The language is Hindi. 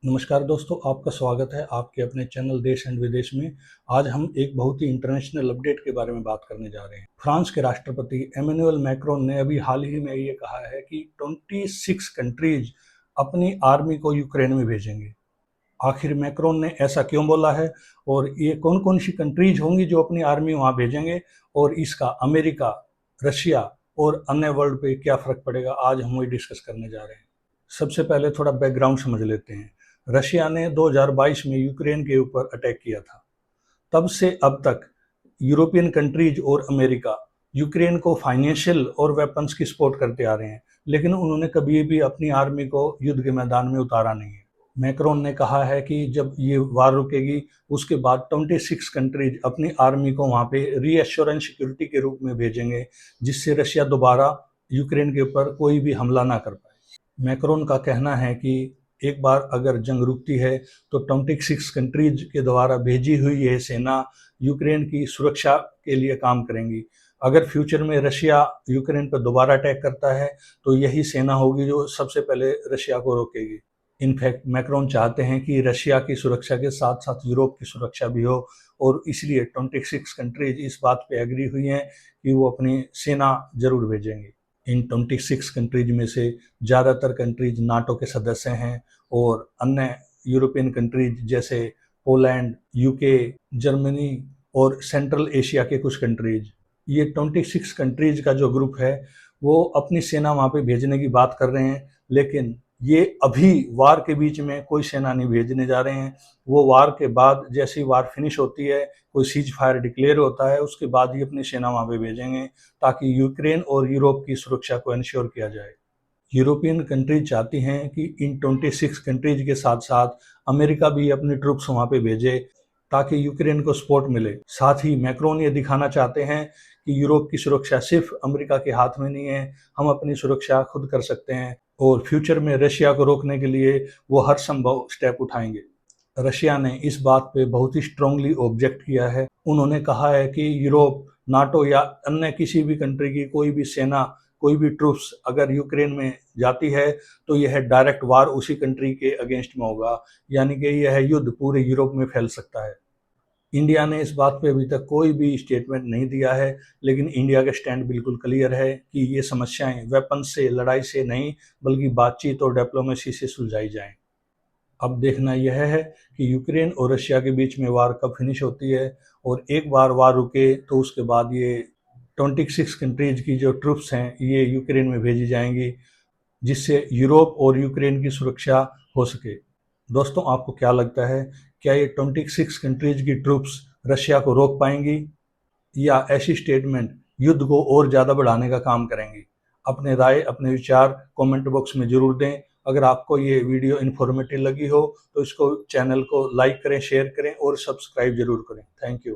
नमस्कार दोस्तों, आपका स्वागत है आपके अपने चैनल देश एंड विदेश में। आज हम एक बहुत ही इंटरनेशनल अपडेट के बारे में बात करने जा रहे हैं। फ्रांस के राष्ट्रपति एमेनुअल मैक्रोन ने अभी हाल ही में ये कहा है कि 26 कंट्रीज अपनी आर्मी को यूक्रेन में भेजेंगे। आखिर मैक्रोन ने ऐसा क्यों बोला है और ये कौन कौन सी कंट्रीज होंगी जो अपनी आर्मी वहाँ भेजेंगे और इसका अमेरिका, रशिया और अन्य वर्ल्ड पे क्या फ़र्क पड़ेगा, आज हम वही डिस्कस करने जा रहे हैं। सबसे पहले थोड़ा बैकग्राउंड समझ लेते हैं। रशिया ने 2022 में यूक्रेन के ऊपर अटैक किया था। तब से अब तक यूरोपियन कंट्रीज और अमेरिका यूक्रेन को फाइनेंशियल और वेपन्स की सपोर्ट करते आ रहे हैं, लेकिन उन्होंने कभी भी अपनी आर्मी को युद्ध के मैदान में उतारा नहीं है। मैक्रोन ने कहा है कि जब ये वार रुकेगी उसके बाद 26 कंट्रीज अपनी आर्मी को वहाँ पे रीएश्योरेंस सिक्योरिटी के रूप में भेजेंगे, जिससे रशिया दोबारा यूक्रेन के ऊपर कोई भी हमला ना कर पाए। मैक्रोन का कहना है कि एक बार अगर जंग रुकती है तो 26 कंट्रीज के द्वारा भेजी हुई यह सेना यूक्रेन की सुरक्षा के लिए काम करेंगी। अगर फ्यूचर में रशिया यूक्रेन पर दोबारा अटैक करता है तो यही सेना होगी जो सबसे पहले रशिया को रोकेगी। इनफैक्ट मैक्रोन चाहते हैं कि रशिया की सुरक्षा के साथ साथ यूरोप की सुरक्षा भी हो, और इसलिए 26 कंट्रीज इस बात पे एग्री हुई हैं कि वो अपनी सेना जरूर भेजेंगे। इन 26 कंट्रीज में से ज़्यादातर कंट्रीज नाटो के सदस्य हैं और अन्य यूरोपियन कंट्रीज जैसे पोलैंड, यूके, जर्मनी और सेंट्रल एशिया के कुछ कंट्रीज, ये 26 कंट्रीज का जो ग्रुप है वो अपनी सेना वहाँ पे भेजने की बात कर रहे हैं। लेकिन ये अभी वार के बीच में कोई सेना नहीं भेजने जा रहे हैं। वो वार के बाद, जैसी वार फिनिश होती है, कोई सीज फायर डिक्लेयर होता है, उसके बाद ही अपनी सेना वहाँ पे भेजेंगे ताकि यूक्रेन और यूरोप की सुरक्षा को इंश्योर किया जाए। यूरोपियन कंट्रीज चाहती हैं कि इन 26 कंट्रीज के साथ साथ अमेरिका भी अपनी ट्रूप्स वहाँ पे भेजे ताकि यूक्रेन को सपोर्ट मिले। साथ ही मैक्रोन ये दिखाना चाहते हैं कि यूरोप की सुरक्षा सिर्फ अमेरिका के हाथ में नहीं है, हम अपनी सुरक्षा खुद कर सकते हैं और फ्यूचर में रशिया को रोकने के लिए वो हर संभव स्टेप उठाएंगे। रशिया ने इस बात पे बहुत ही स्ट्रांगली ऑब्जेक्ट किया है। उन्होंने कहा है कि यूरोप, नाटो या अन्य किसी भी कंट्री की कोई भी सेना, कोई भी ट्रूप्स अगर यूक्रेन में जाती है तो यह डायरेक्ट वार उसी कंट्री के अगेंस्ट में होगा, यानी कि यह युद्ध पूरे यूरोप में फैल सकता है। इंडिया ने इस बात पे अभी तक कोई भी स्टेटमेंट नहीं दिया है, लेकिन इंडिया का स्टैंड बिल्कुल क्लियर है कि ये समस्याएं वेपन से, लड़ाई से नहीं, बल्कि बातचीत और डिप्लोमेसी से सुलझाई जाएं। अब देखना यह है कि यूक्रेन और रशिया के बीच में वार कब फिनिश होती है, और एक बार वार रुके तो उसके बाद ये 26 कंट्रीज की जो ट्रूप्स हैं ये यूक्रेन में भेजी जाएंगी, जिससे यूरोप और यूक्रेन की सुरक्षा हो सके। दोस्तों, आपको क्या लगता है, क्या ये 26 कंट्रीज की ट्रूप्स रशिया को रोक पाएंगी या ऐसी स्टेटमेंट युद्ध को और ज़्यादा बढ़ाने का काम करेंगी? अपने राय, अपने विचार कमेंट बॉक्स में ज़रूर दें। अगर आपको ये वीडियो इन्फॉर्मेटिव लगी हो तो इसको, चैनल को लाइक करें, शेयर करें और सब्सक्राइब जरूर करें। Thank you.